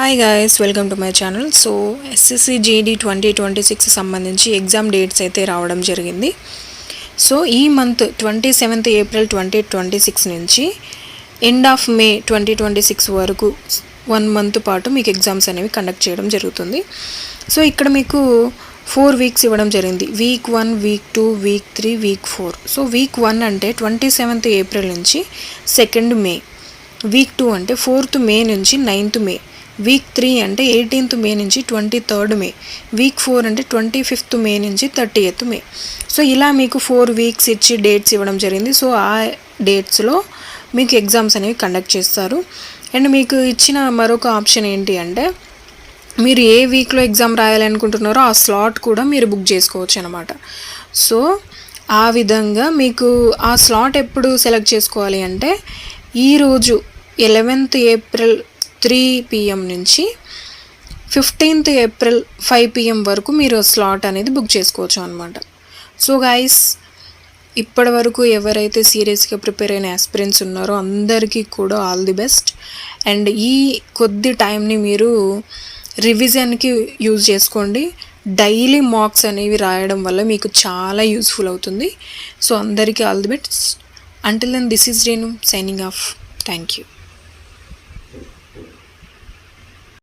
Hi guys, welcome to my channel. So SSC GD 2026 సంబంధించి exam dates అయితే రావడం జరిగింది. సో ఈ మంత్ 27th ఏప్రిల్ 2026 నుంచి ఎండ్ ఆఫ్ మే 2026 వరకు 1 మంత్ పాటు మీకు ఎగ్జామ్స్ అనేవి కండక్ట్ చేయడం జరుగుతుంది. సో ఇక్కడ మీకు 4 వీక్స్ ఇవ్వడం జరిగింది. Week 1, week 2, week 3, week 4. So weak 1 అంటే 27th ఏప్రిల్ నుంచి 2nd మే. వీక్ 2 అంటే 4th మే నుంచి 9th మే. వీక్ 3 అంటే 18th మే నుంచి 23rd మే. వీక్ 4 అంటే 25th మే నుంచి 30th మే. సో ఇలా మీకు 4 వీక్స్ ఇచ్చి డేట్స్ ఇవ్వడం జరిగింది. సో ఆ డేట్స్లో మీకు ఎగ్జామ్స్ అనేవి కండక్ట్ చేస్తారు. అండ్ మీకు ఇచ్చిన మరొక ఆప్షన్ ఏంటి అంటే మీరు ఏ వీక్లో ఎగ్జామ్ రాయాలనుకుంటున్నారో ఆ స్లాట్ కూడా మీరు బుక్ చేసుకోవచ్చు అనమాట. సో ఆ విధంగా మీకు ఆ స్లాట్ ఎప్పుడు సెలెక్ట్ చేసుకోవాలి అంటే ఈరోజు 11th ఏప్రిల్ 3 PM నుంచి 15th ఏప్రిల్ 5 PM వరకు మీరు స్లాట్ అనేది బుక్ చేసుకోవచ్చు అనమాట. సో గైస్, ఇప్పటి వరకు ఎవరైతే సీరియస్గా ప్రిపేర్ అయిన ఆస్పిరెంట్స్ ఉన్నారో అందరికీ కూడా ఆల్ ది బెస్ట్. అండ్ ఈ కొద్ది టైంని మీరు రివిజన్కి యూజ్ చేసుకోండి. డైలీ మార్క్స్ అనేవి రాయడం వల్ల మీకు చాలా యూస్ఫుల్ అవుతుంది. సో అందరికీ all the best. Until then, this is Renu signing off. Thank you.